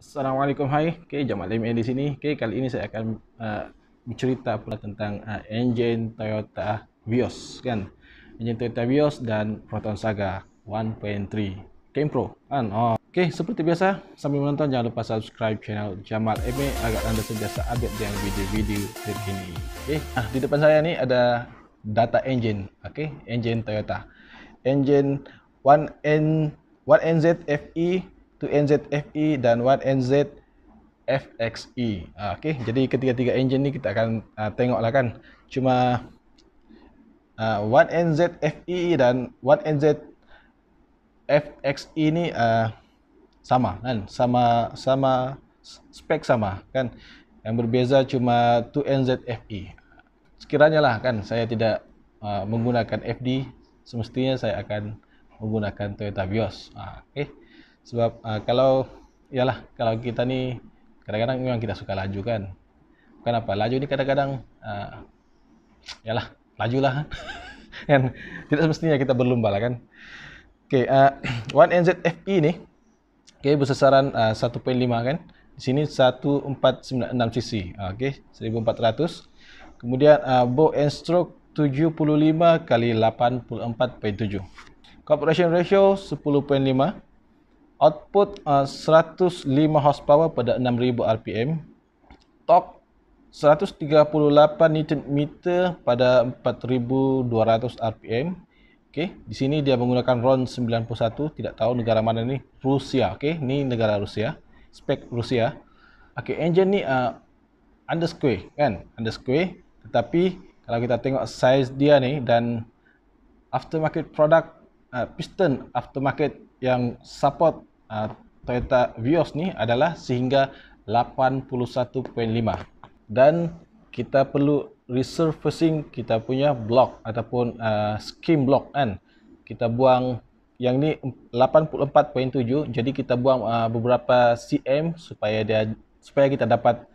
Assalamualaikum, hai. Jamal MA di sini. Kali ini saya akan bercerita pula tentang enjin Toyota Vios kan. Enjin Toyota Vios dan Proton Saga 1.3 Game Pro kan. Seperti biasa, sambil menonton jangan lupa subscribe channel Jamal MA agar Anda sentiasa update dengan video-video terkini. Di depan saya ni ada data engine, engine Toyota. Engine 1NZ FE, 2NZ FE dan 1NZ FXE. Jadi ketiga-tiga engine ni kita akan tengoklah kan. Cuma 1NZ FE dan 1NZ FXE ni sama kan, sama spek sama kan. Yang berbeza cuma 2NZ FE. Sekiranya lah kan saya tidak menggunakan FD, semestinya saya akan menggunakan Toyota Vios. Sebab kalau kita ni kadang-kadang memang kita suka laju kan. Kenapa? Laju ni kadang-kadang lajulah kan. Tidak semestinya kita berlomba lah kan. 1NZ FE ni bersasaran 1.5 kan. Di sini 1496 cc. 1400. Kemudian bow and stroke 75 kali 84.7. Corporation ratio 10.5. Output 105 horsepower pada 6000 rpm. Torque 138 Nm pada 4200 rpm. Di sini dia menggunakan RON 91, tidak tahu negara mana ni, Rusia. Ni negara Rusia, spek Rusia. Engine ni undersquare kan, undersquare. Tetapi kalau kita tengok size dia ni dan aftermarket product, piston aftermarket yang support Toyota Vios ni adalah sehingga 81.5, dan kita perlu resurfacing kita punya block ataupun skim block kan. Kita buang yang ni 84.7, jadi kita buang beberapa cm supaya kita dapat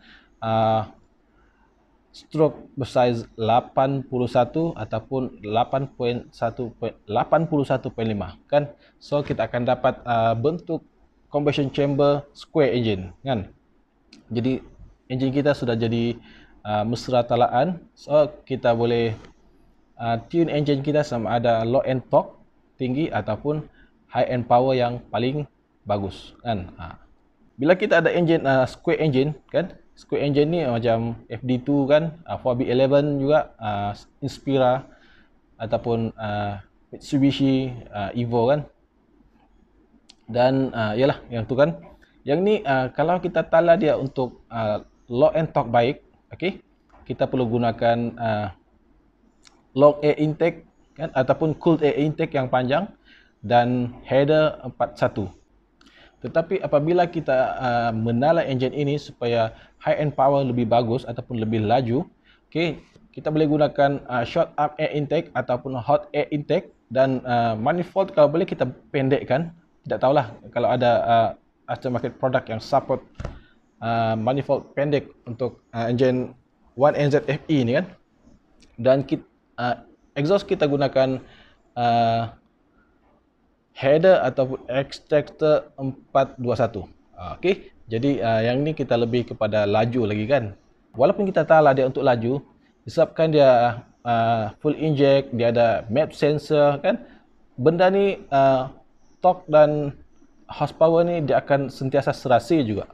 stroke bersaiz 81 ataupun 81.5 kan. So kita akan dapat bentuk combustion chamber square engine kan. Jadi engine kita sudah jadi mesra talaan. So kita boleh tune engine kita sama ada low end torque tinggi ataupun high end power yang paling bagus kan. Bila kita ada engine square engine kan, square engine ni macam FD2 kan, 4B11 juga, Inspira ataupun Mitsubishi Evo kan. Dan yalah yang tu kan. Yang ni kalau kita tala dia untuk low end torque baik, kita perlu gunakan long air intake kan, ataupun cooled air intake yang panjang dan header 41. Tetapi apabila kita menala engine ini supaya high end power lebih bagus ataupun lebih laju, kita boleh gunakan short arm air intake ataupun hot air intake, dan manifold kalau boleh kita pendekkan. Tidak tahulah kalau ada aftermarket product yang support manifold pendek untuk engine 1NZ FE ni kan. Dan exhaust kita gunakan header ataupun extractor 421. Jadi yang ni kita lebih kepada laju lagi kan. Walaupun kita tala dia untuk laju, disebabkan dia full inject, dia ada map sensor kan. Benda ni torque dan horsepower ni dia akan sentiasa serasi juga.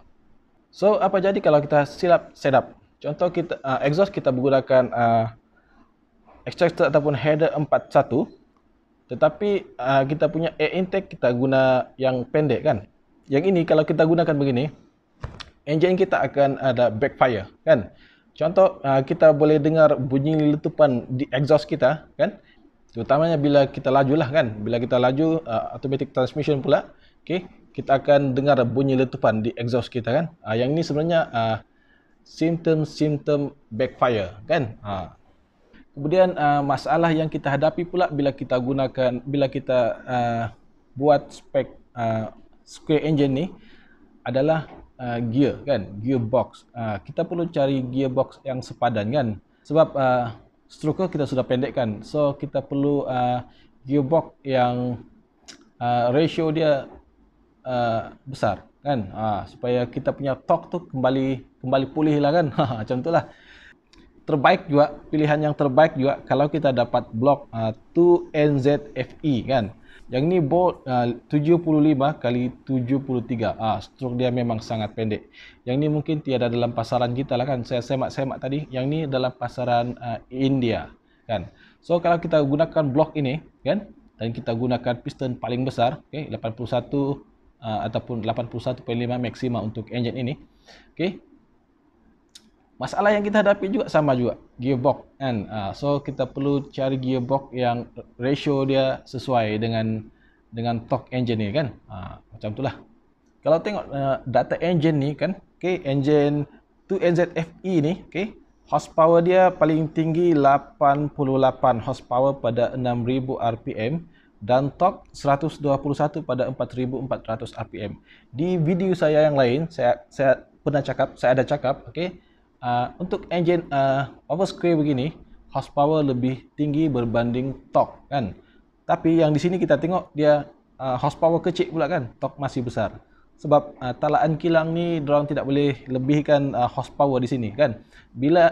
So apa jadi kalau kita silap setup? Contoh kita exhaust kita menggunakan extractor ataupun header 41, tetapi kita punya air intake kita guna yang pendek kan. Yang ini kalau kita gunakan begini, engine kita akan ada backfire kan. Contoh kita boleh dengar bunyi letupan di exhaust kita kan, terutamanya bila kita laju lah kan. Bila kita laju automatic transmission pula, kita akan dengar bunyi letupan di exhaust kita kan. Yang ini sebenarnya simptom backfire kan. Kemudian masalah yang kita hadapi pula bila kita buat spek square engine ni adalah gear kan, gearbox. Kita perlu cari gearbox yang sepadan kan, sebab stroker kita sudah pendek kan. So kita perlu gearbox yang ratio dia besar kan, supaya kita punya torque tu kembali pulih lah kan. Macam itulah. Terbaik juga, pilihan yang terbaik juga kalau kita dapat blok 2NZFE kan. Yang ni bolt 75 kali 73. Stroke dia memang sangat pendek. Yang ni mungkin tiada dalam pasaran kita lah kan. Saya semak-semak tadi, yang ni dalam pasaran India kan. So kalau kita gunakan blok ini kan, dan kita gunakan piston paling besar, okay, 81 ataupun 81.5 maksima untuk engine ini. Okay. Masalah yang kita hadapi juga sama juga, gearbox kan. So kita perlu cari gearbox yang ratio dia sesuai dengan torque engine ni kan. Macam itulah. Kalau tengok data engine ni kan, okay, engine 2NZFE ni, okay, horsepower dia paling tinggi 88 horsepower pada 6000 rpm dan torque 121 pada 4400 rpm. Di video saya yang lain saya ada cakap, okay, untuk engine oversquare begini, horsepower lebih tinggi berbanding torque kan. Tapi yang di sini kita tengok dia horsepower kecil pula kan, torque masih besar. Sebab talaan kilang ni diorang tidak boleh lebihkan horsepower di sini kan. Bila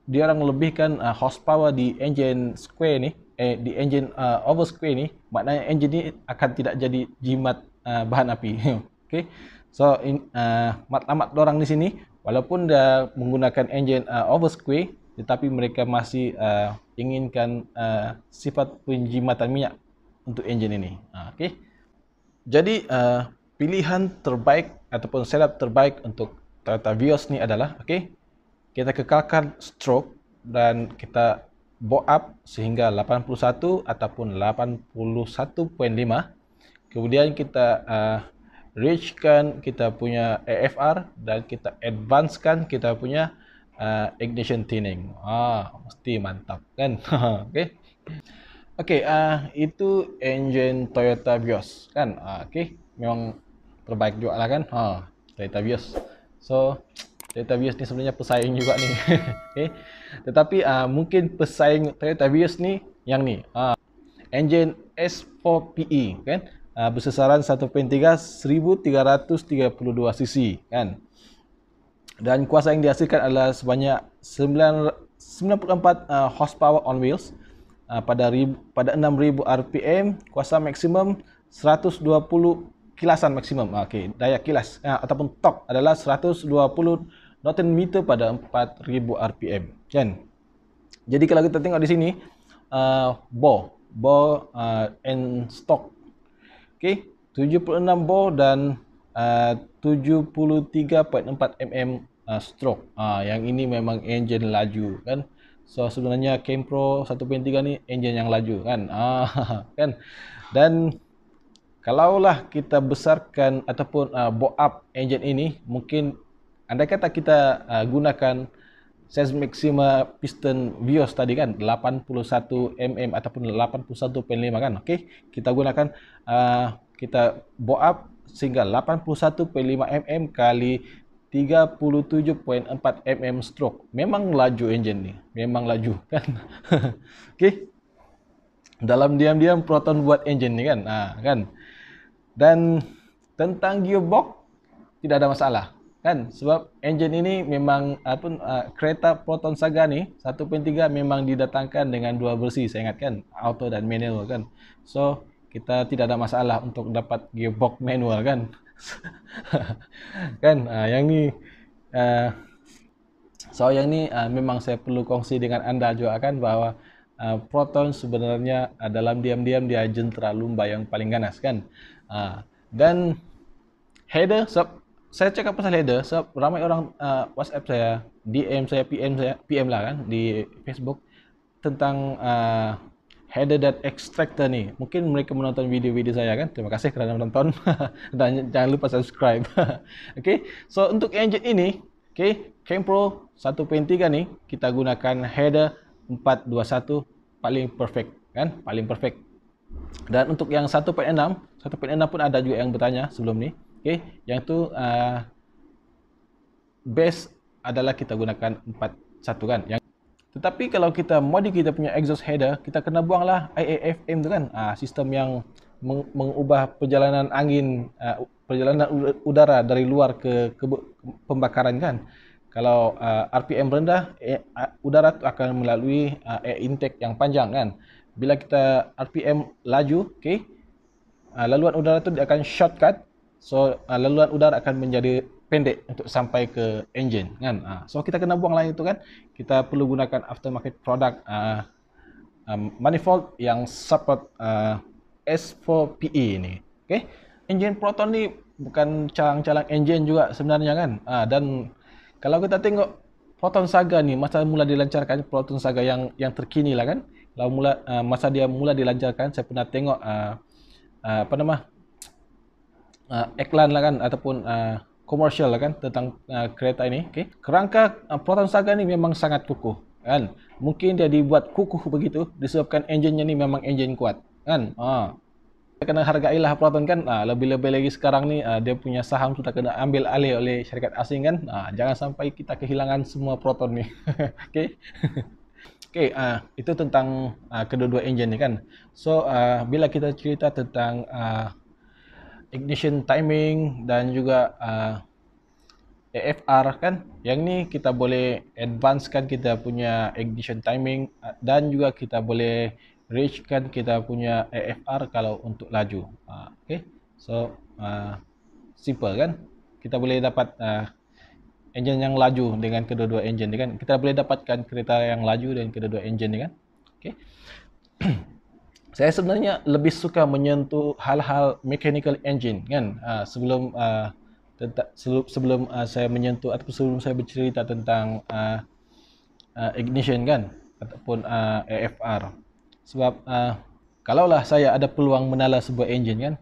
diorang lebihkan horsepower di engine square ni, di engine oversquare ni, maknanya engine ni akan tidak jadi jimat bahan api. Okay. So matlamat diorang di sini, walaupun dia menggunakan engine oversquare, tetapi mereka masih inginkan sifat penjimatan minyak untuk engine ini. Okay. Jadi pilihan terbaik ataupun setup terbaik untuk Toyota Vios ni adalah, okay, kita kekalkan stroke dan kita bow up sehingga 81 ataupun 81.5. Kemudian kita reachkan kita punya AFR dan kita advancekan kita punya ignition tuning. Mesti mantap kan. Okay. Okay, itu engine Toyota Vios kan. Okay, memang terbaik juga lah kan. Toyota Vios. So Toyota Vios ni sebenarnya pesaing juga ni. Okay. Tetapi mungkin pesaing Toyota Vios ni yang ni. Engine S4PE kan. Bersesaran 1.3 1332 cc kan. Dan kuasa yang dihasilkan adalah sebanyak 94 horsepower on wheels pada 6000 rpm, kuasa maksimum 120 kilasan maksimum. Okey, daya kilas ataupun torque adalah 120 Newton meter pada 4000 rpm kan. Jadi kalau kita tengok di sini bore and stock, okey, 76 bore dan 73.4 mm stroke. Yang ini memang engine laju kan. So sebenarnya Campro 1.3 ni engine yang laju kan. Kan. Dan kalaulah kita besarkan ataupun bow up engine ini, mungkin andai kata kita gunakan size maksima piston Vios tadi kan 81 mm ataupun 81.5 kan. Okey, kita gunakan kita bow up sehingga 81.5 mm kali 37.4 mm stroke. Memang laju engine ni, memang laju kan. Okey. Dalam diam-diam Proton buat engine ni kan. Kan. Dan tentang gearbox tidak ada masalah kan, sebab engine ini memang kereta Proton Saga ni 1.3 memang didatangkan dengan dua versi, saya ingat kan, auto dan manual kan. So kita tidak ada masalah untuk dapat gearbox manual kan. Kan, yang ni yang ni memang saya perlu kongsi dengan anda juga kan, bahawa Proton sebenarnya dalam diam-diam dia jentera lumba yang paling ganas kan. Dan header, saya cakap pasal header sebab ramai orang WhatsApp saya, DM saya, PM lah kan di Facebook tentang header dan extractor ni. Mungkin mereka menonton video-video saya kan. Terima kasih kerana menonton. Dan jangan lupa subscribe. Okay. So untuk engine ini, okay, Campro 1.3 ni kita gunakan header 421 paling perfect kan, paling perfect. Dan untuk yang 1.6 pun ada juga yang bertanya sebelum ni. Okay. Yang tu base adalah kita gunakan 41 kan. Tetapi kalau kita modif kita punya exhaust header, kita kena buanglah IAFM tu kan. Sistem yang mengubah perjalanan angin, perjalanan udara dari luar ke pembakaran kan. Kalau RPM rendah, udara tu akan melalui air intake yang panjang kan. Bila kita RPM laju, okay, laluan udara tu dia akan shortcut. So laluan udara akan menjadi pendek untuk sampai ke engine kan. So kita kena buang lah itu kan. Kita perlu gunakan aftermarket product manifold yang support S4PE ni. Okay, engine Proton ni bukan calang-calang engine juga sebenarnya kan. Dan kalau kita tengok Proton Saga ni masa mula dilancarkan, Proton Saga yang terkini lah kan. Kalau masa dia mula dilancarkan, saya pernah tengok iklan lah kan, ataupun komersial lah kan tentang kereta ini. Okay, kerangka Proton Saga ni memang sangat kukuh kan. Mungkin dia dibuat kukuh begitu disebabkan enjinnya ni memang enjin kuat kan. Kita kena hargailah Proton kan. Lebih-lebih lagi sekarang ni dia punya saham sudah kena ambil alih oleh syarikat asing kan. Jangan sampai kita kehilangan semua Proton ni. Okay. Okay, itu tentang kedua-dua enjin ni kan. So bila kita cerita tentang ignition timing dan juga AFR kan, yang ni kita boleh advance kan kita punya ignition timing, dan juga kita boleh reach kan kita punya AFR kalau untuk laju. Okay, so simple kan, kita boleh dapat engine yang laju dengan kedua-dua engine ni kan. Kita boleh dapatkan kereta yang laju dengan kedua-dua engine ni kan. Okay. Saya sebenarnya lebih suka menyentuh hal-hal mechanical engine kan, sebelum saya menyentuh ataupun sebelum saya bercerita tentang ignition kan, ataupun AFR. Sebab kalaulah saya ada peluang menala sebuah engine kan,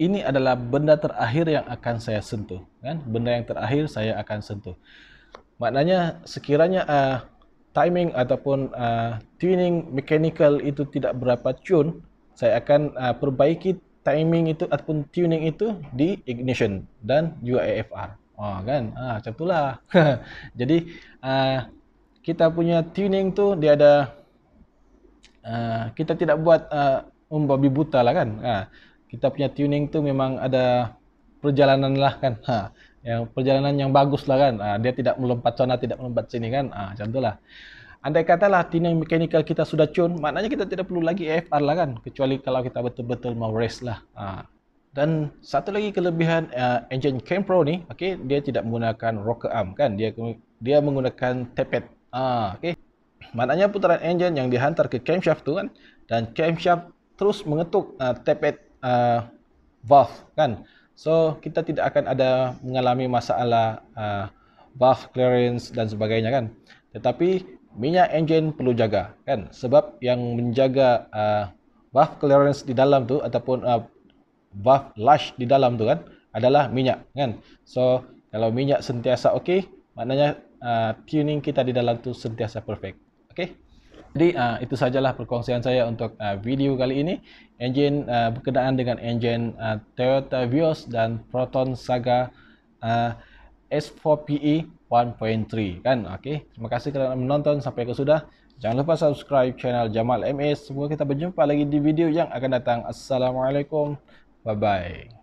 ini adalah benda terakhir yang akan saya sentuh kan, benda yang terakhir saya akan sentuh. Maknanya sekiranya timing ataupun tuning mechanical itu tidak berapa tune, saya akan perbaiki timing itu ataupun tuning itu di ignition dan juga AFR. Kan? Macam itulah. Jadi kita punya tuning tu dia ada, kita tidak buat membabi buta lah kan. Kita punya tuning tu memang ada perjalanan lah kan. Yang perjalanan yang bagus lah kan. Dia tidak melompat sana, tidak melompat sini kan. Macam itulah. Andai katalah tuning mechanical kita sudah tune, maknanya kita tidak perlu lagi AFR lah kan, kecuali kalau kita betul-betul mau race lah. Dan satu lagi kelebihan engine Campro ni, okay, dia tidak menggunakan rocker arm kan, dia menggunakan tapered. Okay, maknanya putaran engine yang dihantar ke camshaft tu kan, dan camshaft terus mengetuk tapered valve kan. So kita tidak akan ada mengalami masalah valve clearance dan sebagainya kan. Tetapi minyak engine perlu jaga kan, sebab yang menjaga valve clearance di dalam tu ataupun valve lush di dalam tu kan adalah minyak kan. So kalau minyak sentiasa okey, maknanya tuning kita di dalam tu sentiasa perfect. Okey. Jadi itu sajalah perkongsian saya untuk video kali ini. Engine berkenaan dengan engine Toyota Vios dan Proton Saga S4PE 1.3 kan. Okey, terima kasih kerana menonton sampai ke sudah. Jangan lupa subscribe channel Jamal MS. Semoga kita berjumpa lagi di video yang akan datang. Assalamualaikum, bye bye.